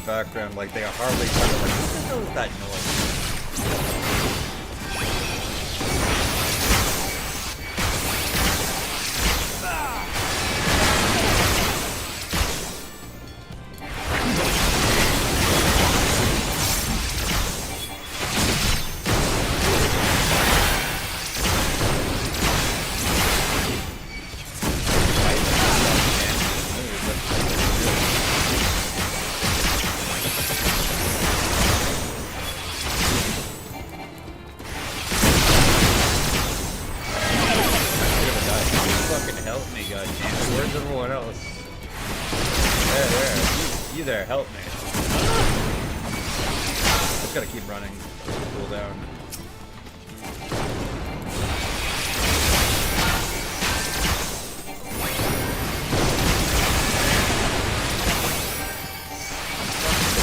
background like they are hardly like, what the hell is that noise? There, help me. Just gotta keep running. Cool down.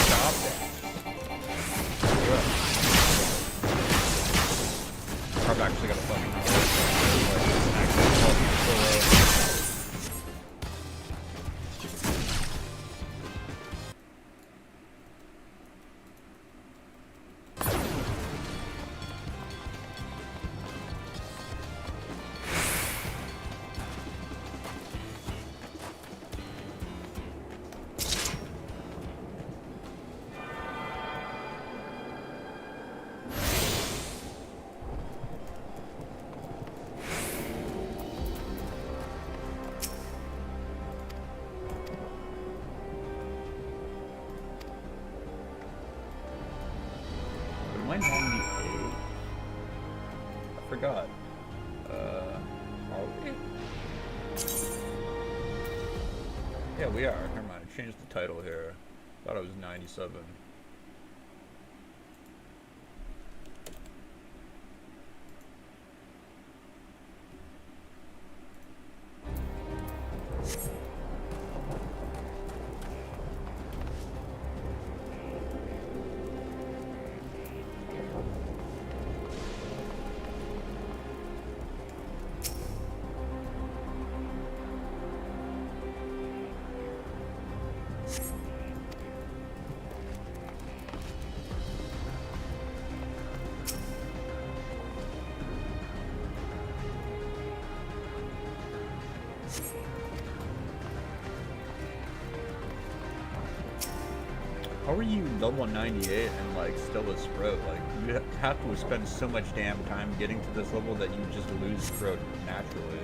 Stop it. I've actually got a fucking forgot. Are we? Yeah, we are. Never mind. I changed the title here. Thought it was 97. How are you level 98 and like still a Sprout? Like you have to spend so much damn time getting to this level that you just lose Sprout naturally.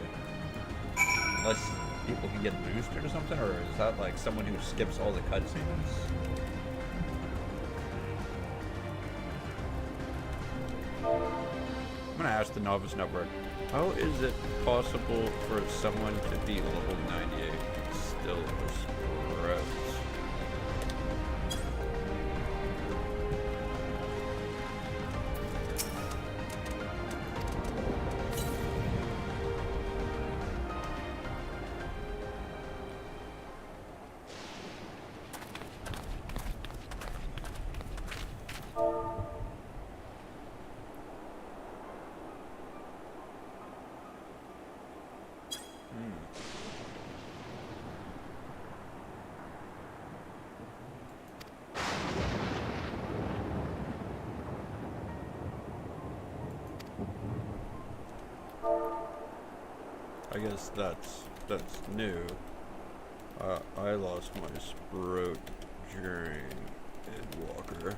Unless people can get boosted or something, or is that like someone who skips all the cutscenes? I'm gonna ask the Novice Network, how is it possible for someone to be level 98 and still a Sprout? I guess that's new. I lost my Sprout during Endwalker.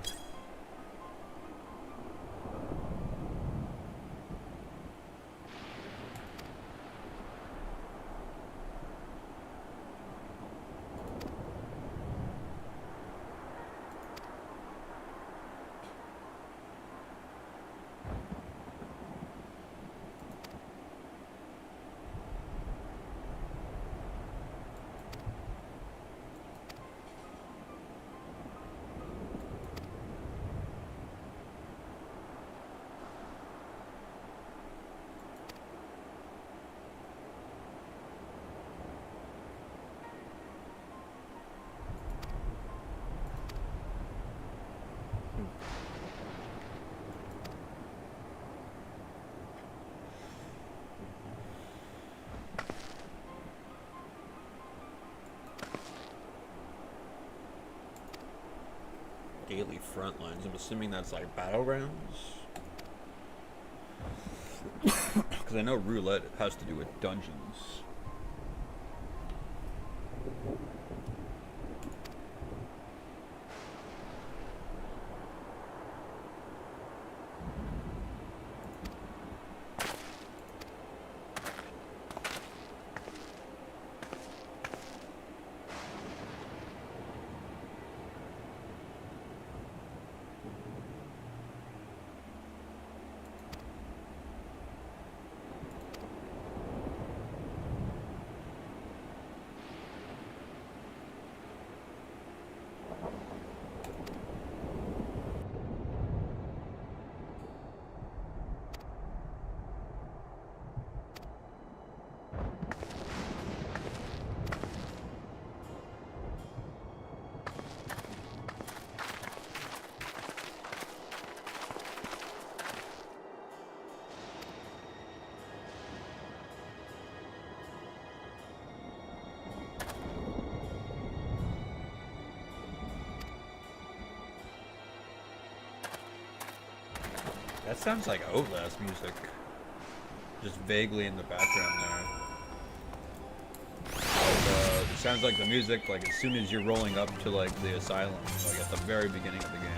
front lines. I'm assuming that's like battlegrounds. Because I know roulette has to do with dungeons. That sounds like Outlast music. Just vaguely in the background there. Like, it sounds like the music, like, as soon as you're rolling up to, like, the asylum, like, at the very beginning of the game.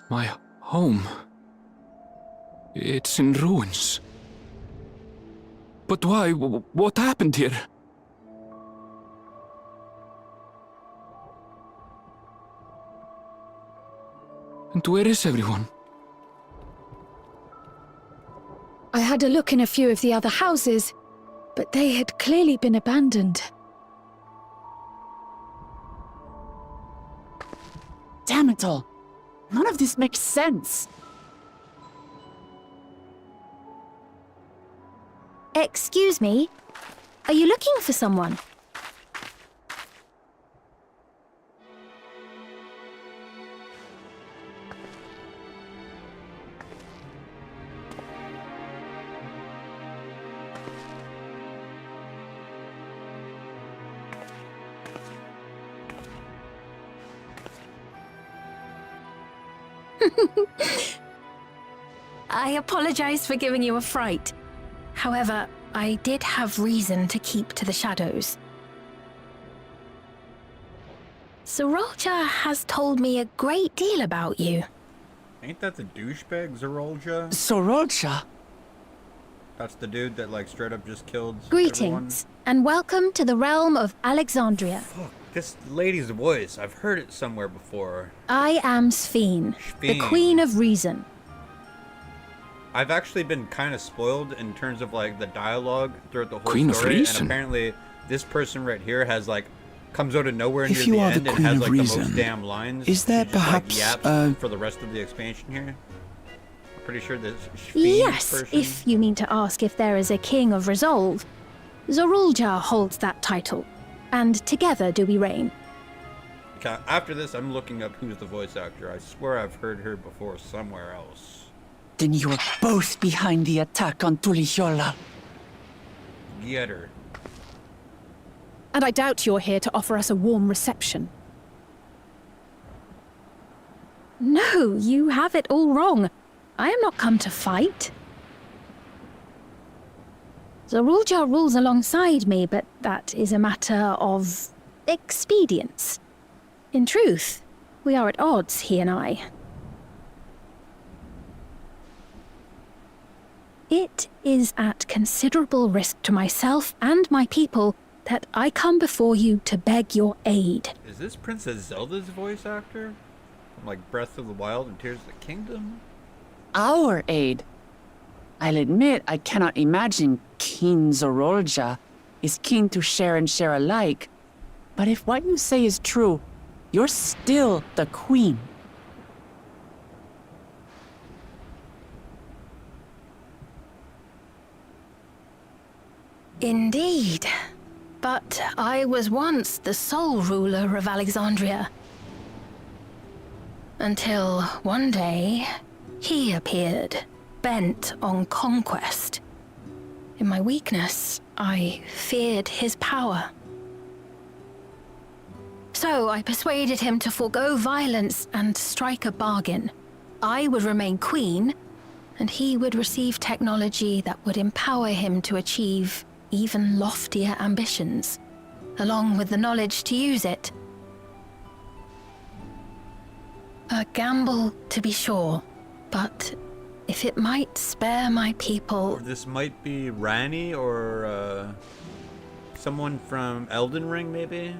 My home. It's in ruins. But why? What happened here? And where is everyone? I had a look in a few of the other houses, but they had clearly been abandoned. Damn it all! None of this makes sense. Excuse me? Are you looking for someone? I apologize for giving you a fright. However, I did have reason to keep to the shadows. Sorolja has told me a great deal about you. Ain't that the douchebag Zorolja? Sorolja? That's the dude that like straight up just killed Greetings, and welcome to the realm of Alexandria. everyone. Fuck, this lady's voice. I've heard it somewhere before. I am Sphene, the Sphene. Queen of Reason. I've actually been kind of spoiled in terms of like the dialogue throughout the whole Queen of story, Reason? and apparently this person right here has like comes out of nowhere near If you the are the end and Queen has of like the Reason, most damn lines. is there She just, perhaps, like, yaps for the rest of the expansion here? I'm pretty sure this Sphene Yes, person. if you mean to ask if there is a King of Resolve. Zorolja holds that title, and together do we reign. Okay, after this, I'm looking up who's the voice actor. I swear I've heard her before somewhere else. Then you're both behind the attack on Tuliyollal. Get her. And I doubt you're here to offer us a warm reception. No, you have it all wrong. I am not come to fight. Zorolja rules alongside me, but that is a matter of expedience. In truth, we are at odds, he and I. It is at considerable risk to myself and my people that I come before you to beg your aid. Is this Princess Zelda's voice actor? From like Breath of the Wild and Tears of the Kingdom? Our aid. I'll admit I cannot imagine King Zorolja is keen to share and share alike. But if what you say is true, you're still the queen. Indeed. But I was once the sole ruler of Alexandria. Until one day, he appeared, bent on conquest. In my weakness, I feared his power. So I persuaded him to forego violence and strike a bargain. I would remain queen, and he would receive technology that would empower him to achieve even loftier ambitions, along with the knowledge to use it. A gamble, to be sure, but if it might spare my people... Or this might be Rani or someone from Elden Ring, maybe?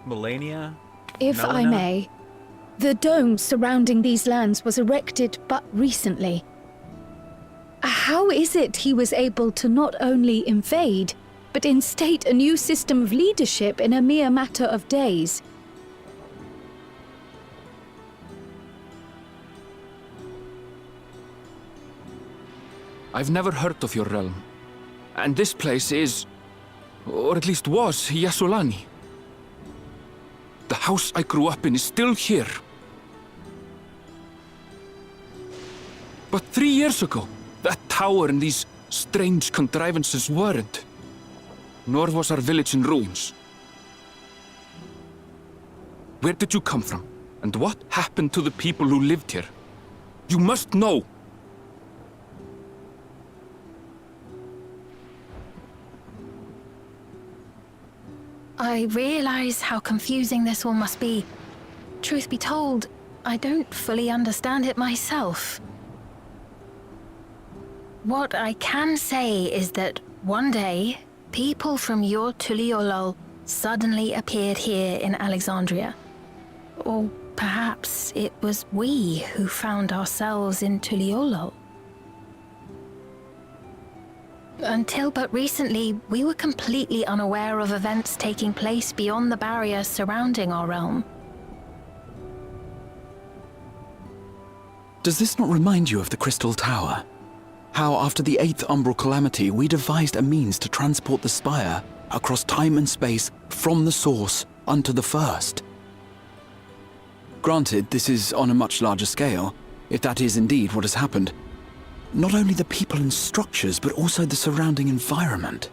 Melania? If I Melina? may, the dome surrounding these lands was erected but recently. How is it he was able to not only invade, but instate a new system of leadership in a mere matter of days? I've never heard of your realm. And this place is, or at least was, Yassolani. The house I grew up in is still here. But 3 years ago, that tower and these strange contrivances weren't. Nor was our village in ruins. Where did you come from? And what happened to the people who lived here? You must know! I realize how confusing this all must be. Truth be told, I don't fully understand it myself. What I can say is that one day, people from your Tuliyollal suddenly appeared here in Alexandria. Or perhaps it was we who found ourselves in Tuliyollal. Until but recently, we were completely unaware of events taking place beyond the barrier surrounding our realm. Does this not remind you of the Crystal Tower? How after the 8th Umbral Calamity, we devised a means to transport the Spire across time and space from the source unto the first. Granted, this is on a much larger scale, if that is indeed what has happened. Not only the people and structures, but also the surrounding environment.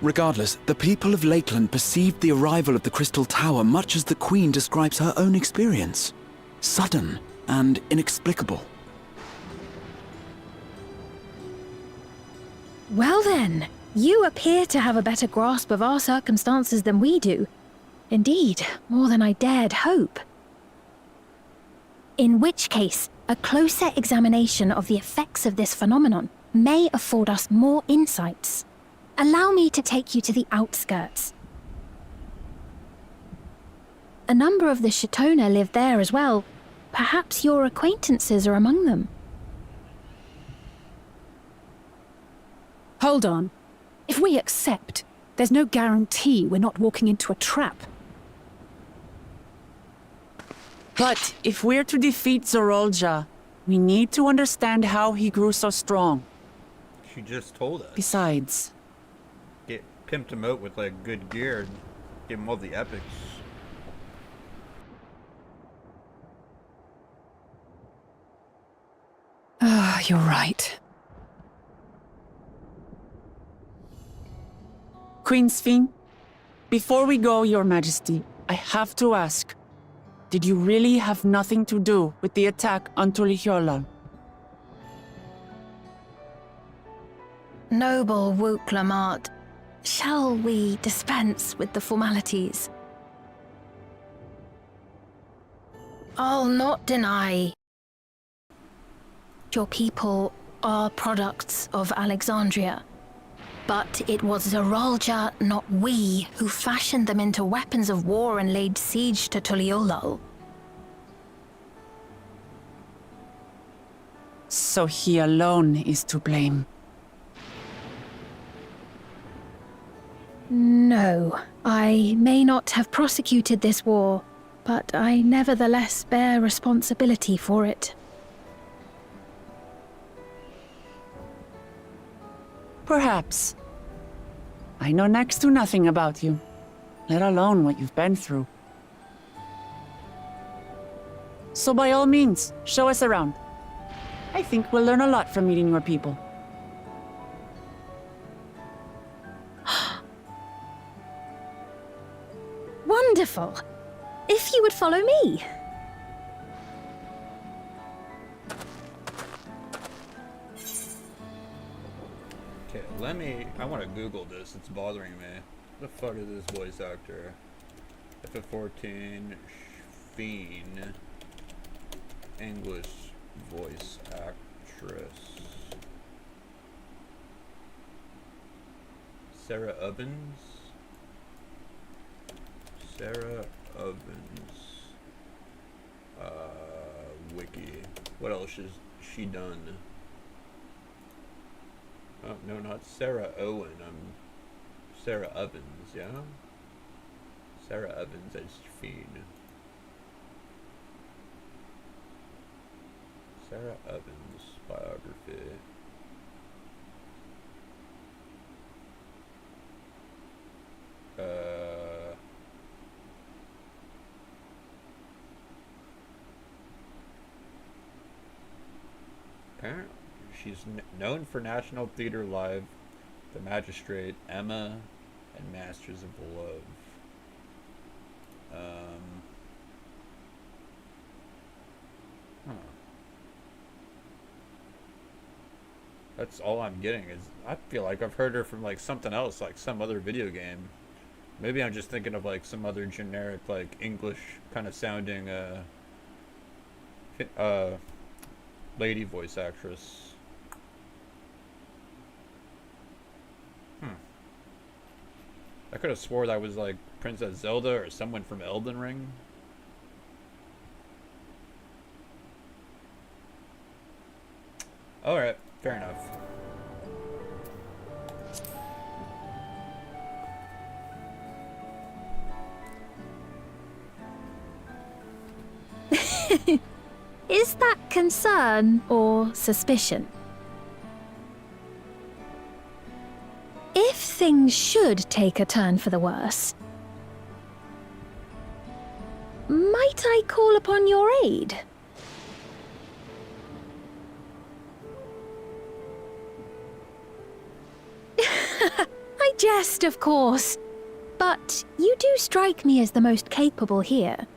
Regardless, the people of Lakeland perceived the arrival of the Crystal Tower much as the Queen describes her own experience. Sudden and inexplicable. Well then, You appear to have a better grasp of our circumstances than we do. Indeed, more than I dared hope. In which case, a closer examination of the effects of this phenomenon may afford us more insights. Allow me to take you to the outskirts. A number of the Shatona live there as well. Perhaps your acquaintances are among them. Hold on. If we accept, there's no guarantee we're not walking into a trap. But if we're to defeat Zorolja, we need to understand how he grew so strong. She just told us. Besides, Get pimped him out with like good gear, and give him all the epics. Ah, you're right. Queen Sphene, before we go, Your Majesty, I have to ask, did you really have nothing to do with the attack on Tulihyolal? Noble Wook Lamart, shall we dispense with the formalities? I'll not deny your people are products of Alexandria. But it was Zorolja, not we, who fashioned them into weapons of war and laid siege to Tuliolal. So he alone is to blame. No, I may not have prosecuted this war, but I nevertheless bear responsibility for it. Perhaps. I know next to nothing about you, let alone what you've been through. So by all means, show us around. I think we'll learn a lot from meeting your people. Wonderful! If you would follow me. Okay, I want to Google this, it's bothering me. What the fuck is this voice actor? ff14 Fiend. English voice actress. Sarah Ovens? Sarah Ovens. Wiki. What else has she done? Oh, no, not Sarah Owen. Sarah Ovens, yeah? Sarah Ovens as Fiend. Sarah Ovens biography. Apparently, she's known for National Theatre Live, The Magistrate, Emma, and Masters of Love. That's all I'm getting is, I feel like I've heard her from like something else, like some other video game. Maybe I'm just thinking of like some other generic, like English kind of sounding, lady voice actress. I could have swore that was like Princess Zelda or someone from Elden Ring. Alright, fair enough. Is that concern or suspicion? If things should take a turn for the worse, might I call upon your aid? I jest, of course, but you do strike me as the most capable here.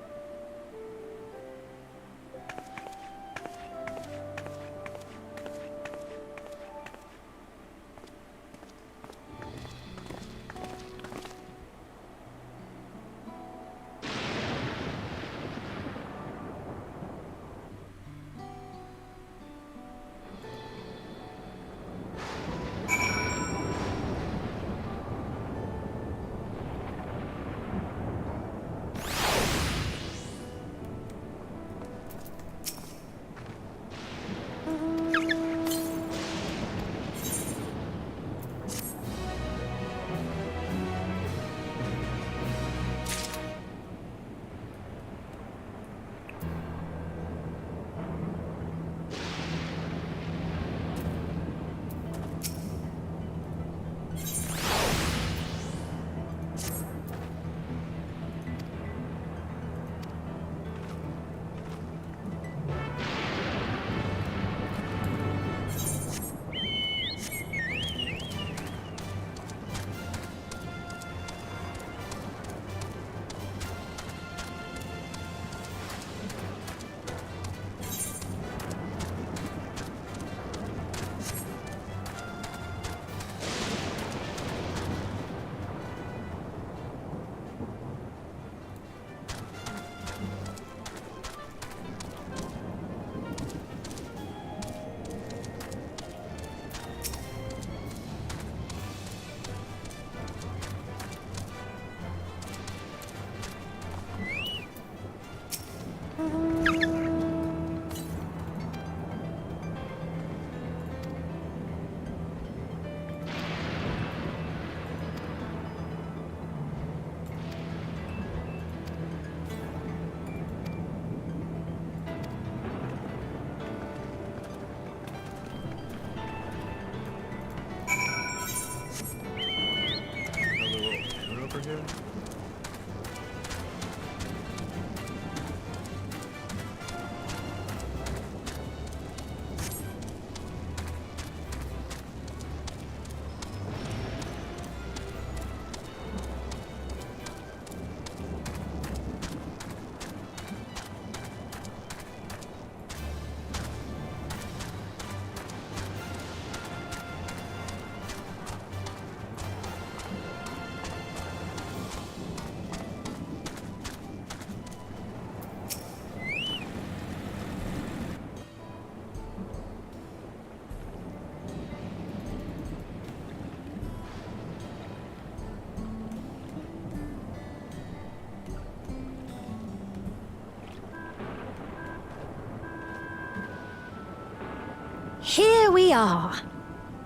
here we are.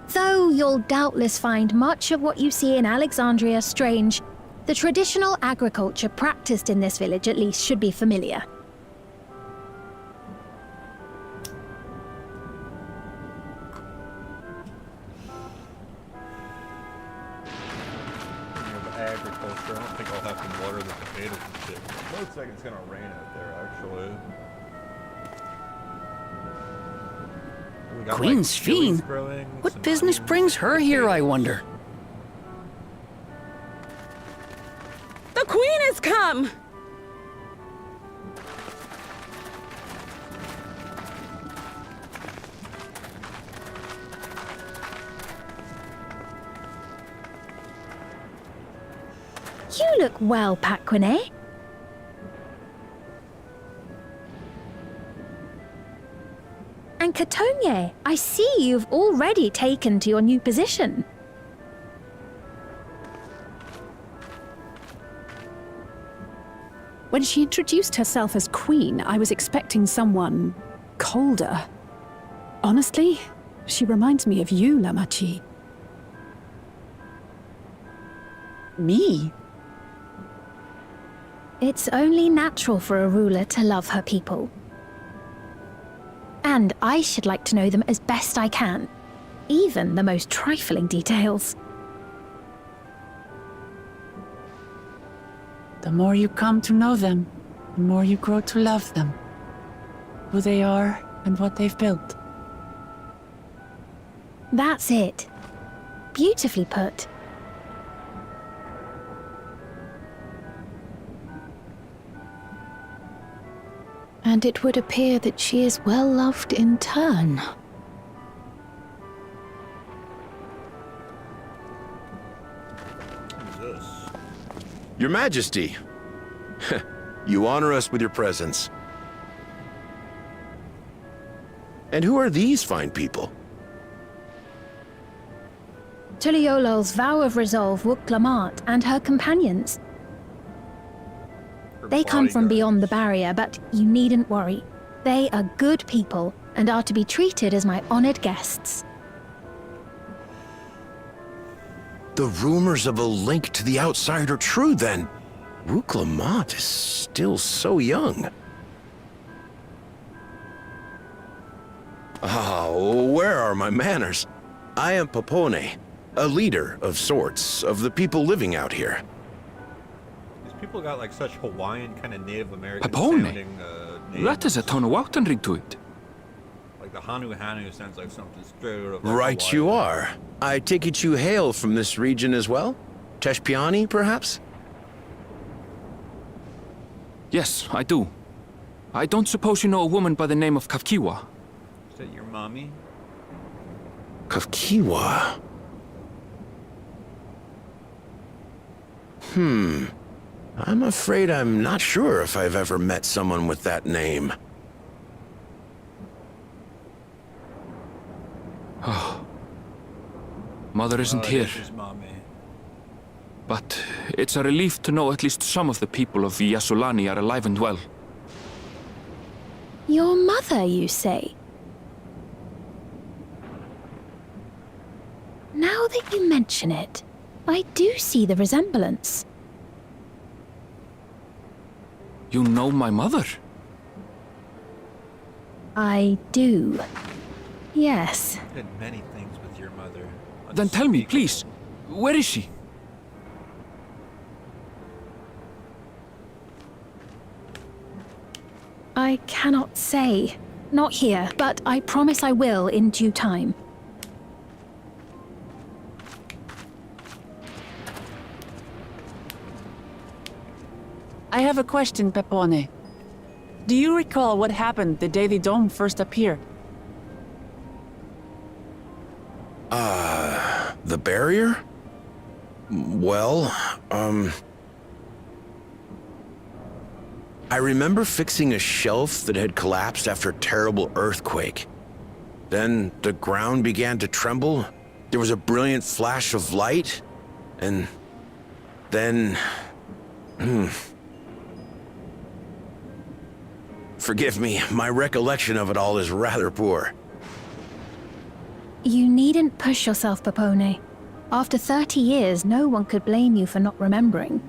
Though you'll doubtless find much of what you see in Alexandria strange, the traditional agriculture practiced in this village at least should be familiar. Agriculture. I don't think I'll have to water the potatoes and shit. Looks like it's gonna rain out there, actually. We got, Queen's like, chilies Fiend? growing, What some business onions, brings her here, I potatoes. wonder? The Queen has come! You look well, Paquine. And Catogne, I see you've already taken to your new position. When she introduced herself as queen, I was expecting someone colder. Honestly, she reminds me of you, Lamachi. Me? It's only natural for a ruler to love her people. And I should like to know them as best I can, even the most trifling details. The more you come to know them, the more you grow to love them. Who they are and what they've built. That's it. Beautifully put. And it would appear that she is well loved in turn. Who's this? Your Majesty, you honor us with your presence. And who are these fine people? Tuliolol's vow of resolve Wuk-Lamat and her companions. Her They come from bodyguards. beyond the barrier, but you needn't worry. They are good people and are to be treated as my honored guests. The rumors of a link to the outside are true, then. Wuk-Lamat is still so young. Ah, where are my manners? I am Papone, a leader of sorts of the people living out here. These people got like such Hawaiian kind of Native American Papone? sounding names. That is a Tonawautan ring to it. Like the Hanu sounds like something straight out of Right Hawaii. you are. I take it you hail from this region as well? Teshpiani, perhaps? Yes, I do. I don't suppose you know a woman by the name of Kafkiwa. Is that your mommy? Kafkiwa. I'm afraid I'm not sure if I've ever met someone with that name. Mother isn't Oh, here, yes, his mommy. but it's a relief to know at least some of the people of Yasulani are alive and well. Your mother, you say? Now that you mention it, I do see the resemblance. You know my mother? I do. Yes. You did many things with your mother. Then tell me, Unspeakable. please, where is she? I cannot say. Not here, but I promise I will in due time. I have a question, Pepone. Do you recall what happened the day the dome first appeared? The barrier? Well, I remember fixing a shelf that had collapsed after a terrible earthquake. Then the ground began to tremble. There was a brilliant flash of light, and then... Forgive me, my recollection of it all is rather poor. You needn't push yourself, Popone. After 30 years, no one could blame you for not remembering.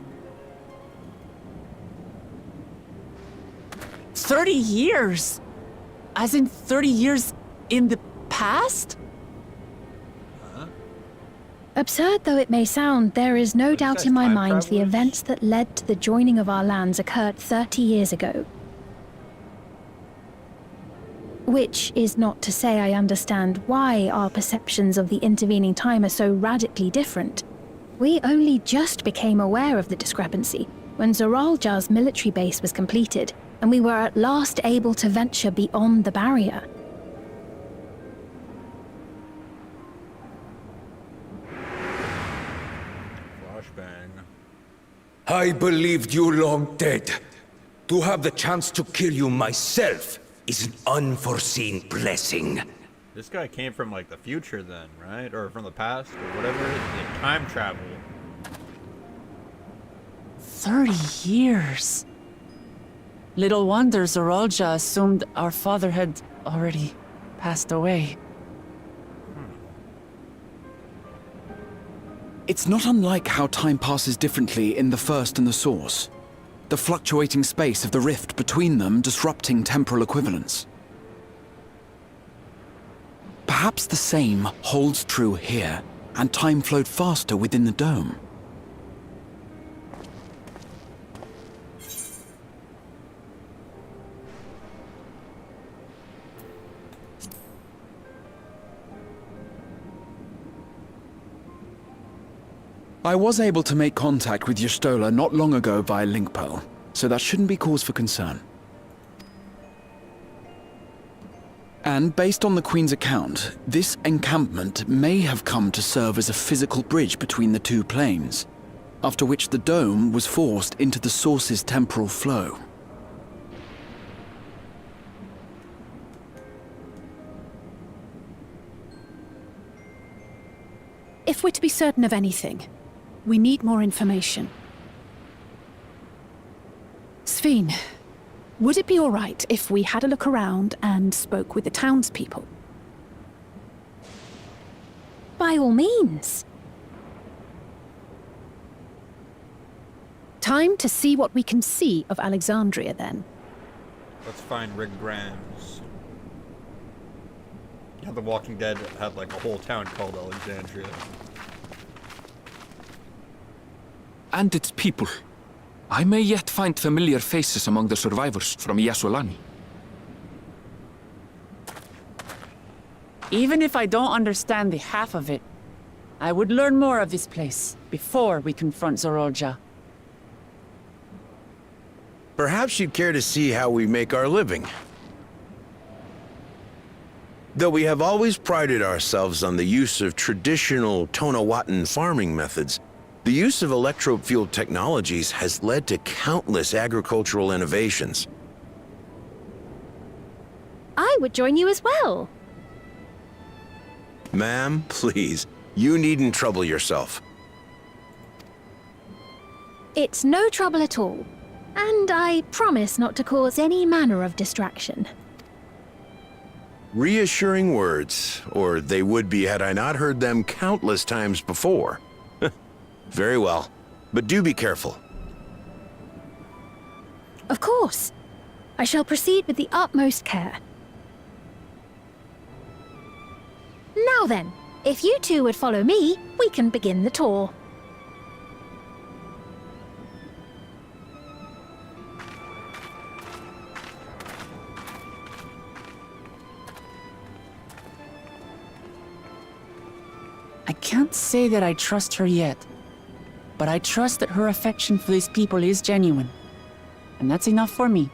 30 years? As in 30 years in the past? Absurd though it may sound, there is no What doubt says in my time mind the travelers? events that led to the joining of our lands occurred 30 years ago. Which is not to say I understand why our perceptions of the intervening time are so radically different. We only just became aware of the discrepancy when Zoralja's military base was completed, and we were at last able to venture beyond the barrier. Flashbang. I believed you long dead. To have the chance to kill you myself is an unforeseen blessing. This guy came from like the future then, right? Or from the past, or whatever. The time travel. 30 years. Little wonder Zoralja assumed our father had already passed away. It's not unlike how time passes differently in the First and the Source. The fluctuating space of the rift between them disrupting temporal equivalence. Perhaps the same holds true here, and time flowed faster within the dome. I was able to make contact with Y'shtola not long ago via Link Pearl, so that shouldn't be cause for concern. And based on the Queen's account, this encampment may have come to serve as a physical bridge between the two planes, after which the dome was forced into the Source's temporal flow. If we're to be certain of anything, we need more information. Sphene, would it be all right if we had a look around and spoke with the townspeople? By all means. Time to see what we can see of Alexandria, then. Let's find Rick Grimes. Yeah, The Walking Dead had like a whole town called Alexandria. And its people. I may yet find familiar faces among the survivors from Yassolani. Even if I don't understand the half of it, I would learn more of this place before we confront Zoralja. Perhaps you'd care to see how we make our living. Though we have always prided ourselves on the use of traditional Tonawatan farming methods, the use of electro-fueled technologies has led to countless agricultural innovations. I would join you as well. Ma'am, please, you needn't trouble yourself. It's no trouble at all. And I promise not to cause any manner of distraction. Reassuring words, or they would be had I not heard them countless times before. Very well, but do be careful. Of course. I shall proceed with the utmost care. Now then, if you two would follow me, we can begin the tour. I can't say that I trust her yet, but I trust that her affection for these people is genuine. And that's enough for me.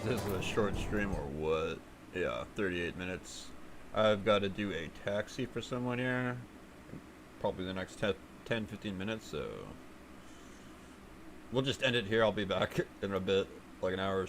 this is a short stream or what? Yeah, 38 minutes. I've got to do a taxi for someone here. Probably the next 10-15 minutes, so... We'll just end it here. I'll be back in a bit, like an hour or so.